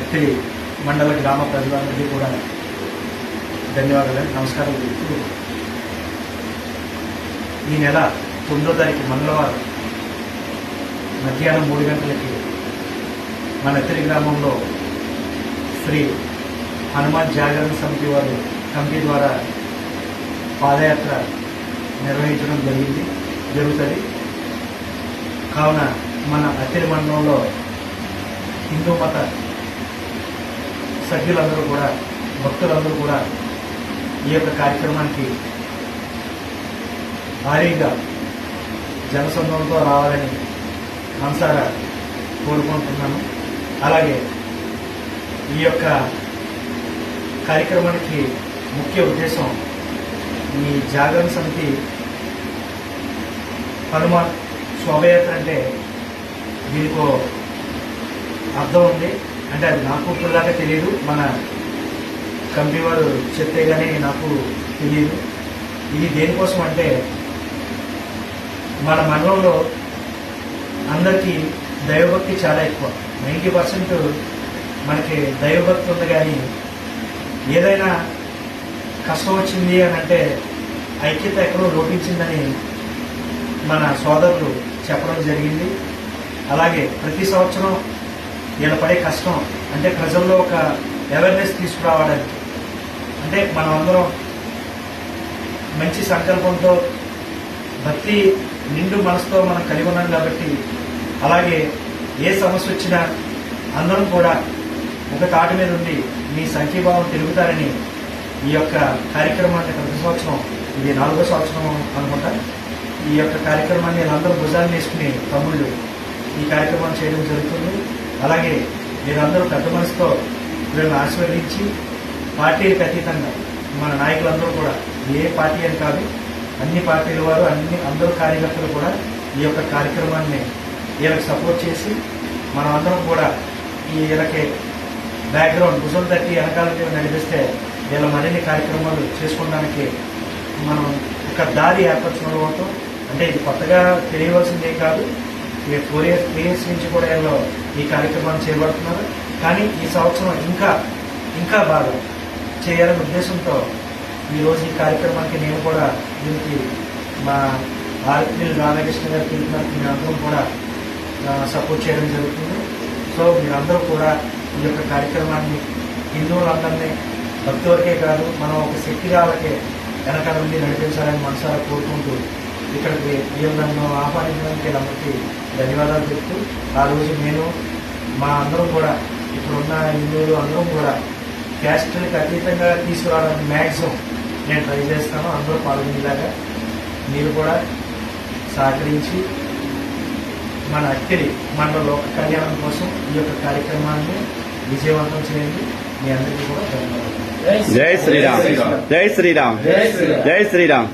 అత్తిలి మండల గ్రామ ప్రజలందరికీ కూడా ధన్యవాదాలు, నమస్కారం చెప్తూ ఈ నెల 9వ తారీఖు మంగళవారం మధ్యాహ్నం 3 గంటలకి మన అత్తిలి గ్రామంలో శ్రీ హనుమాన్ జాగరణ సమితి వారు కమిటీ ద్వారా పాదయాత్ర నిర్వహించడం జరుగుతుంది. కావున మన అత్తిలి మండలంలో హిందూ మత సభ్యులందరూ కూడా, భక్తులందరూ కూడా ఈ యొక్క కార్యక్రమానికి భారీగా జనసంద్రంతో రావాలని మనసారా కోరుకుంటున్నాను. అలాగే ఈ యొక్క కార్యక్రమానికి ముఖ్య ఉద్దేశం ఈ జాగరణ సమితి హనుమాన్ శోభయాత్ర అంటే దీనికో అర్థం ఉంది. అంటే అది నాకు ఇప్పటిదాకా తెలియదు, మన కమిటీ వారు చెప్తే కానీ నాకు తెలియదు. ఇది దేనికోసం అంటే మన మండలంలో అందరికీ దైవభక్తి చాలా ఎక్కువ, 90% మనకి దైవభక్తి ఉంది. కానీ ఏదైనా కష్టం వచ్చింది అని అంటే ఐక్యత ఎక్కడో లోపించిందని మన సోదరులు చెప్పడం జరిగింది. అలాగే ప్రతి సంవత్సరం ఇలా పడే కష్టం అంటే ప్రజల్లో ఒక అవేర్నెస్ తీసుకురావడానికి, అంటే మనం అందరం మంచి సంకల్పంతో భక్తి నిండు మనసుతో మనం కలిగి ఉన్నాం కాబట్టి, అలాగే ఏ సమస్య వచ్చినా అందరం కూడా ఒక తాటి మీద ఉండి మీ సంఖ్యీభావం తెలుగుతారని ఈ యొక్క కార్యక్రమాన్ని ప్రతి సంవత్సరం, ఇది 4వ సంవత్సరం అనుకుంటా, ఈ యొక్క కార్యక్రమాన్ని అందరూ భుజాన్ని వేసుకుని తమ్ముళ్ళు ఈ కార్యక్రమాన్ని చేయడం జరుగుతుంది. అలాగే మీరందరూ పెద్ద మనసుతో వీళ్ళని ఆశీర్వదించి పార్టీలకు అతీతంగా మన నాయకులందరూ కూడా, ఏ పార్టీ అని కాదు, అన్ని పార్టీల వారు, అందరూ కార్యకర్తలు కూడా ఈ యొక్క కార్యక్రమాన్ని వీళ్ళకి సపోర్ట్ చేసి మనం అందరం కూడా వీళ్ళకి బ్యాక్గ్రౌండ్ భుజం తట్టి వెనకాల నడిపిస్తే వీళ్ళ మరిన్ని కార్యక్రమాలు చేసుకోవడానికి మనం ఒక దారి ఏర్పరచుకోవడంతో, అంటే ఇది కొత్తగా తెలియవలసిందే కాదు, 4 years నుంచి కూడా వీళ్ళు ఈ కార్యక్రమాన్ని చేపడుతున్నారు. కానీ ఈ సంవత్సరం ఇంకా బాగా చేయాలనే ఉద్దేశంతో ఈరోజు ఈ కార్యక్రమానికి నేను కూడా దీనికి మా ఆర్పి రాధాకృష్ణ గారు పిలుపునకు మీరందరం కూడా సపోర్ట్ చేయడం జరుగుతుంది. సో మీరందరూ కూడా ఈ యొక్క కార్యక్రమాన్ని హిందువులందరినీ భక్తులకే కాదు, మనం ఒక శక్తిగా వాళ్ళకే వెనకాల నుండి నడిపించాలని మనసారా కోరుకుంటూ ఇక్కడికి నన్ను ఆహ్వానించడానికి వీళ్ళందరికీ ధన్యవాదాలు చెప్తూ, ఆ రోజు నేను మా అందరం కూడా ఇప్పుడున్న హిందువులు అందరం కూడా క్యాస్ట్కి అతీతంగా తీసుకురావడానికి మ్యాక్సిమం నేను ట్రై చేస్తాను. అందరూ పాల్గొనేలాగా మీరు కూడా సహకరించి మన అత్తిలి మండల లోక కళ్యాణం కోసం ఈ యొక్క కార్యక్రమాన్ని విజయవంతం చేయండి. మీ అందరికీ కూడా ధన్యవాదాలు. జై శ్రీరామ్, జై శ్రీరామ్, జై శ్రీరామ్, జై శ్రీరామ్.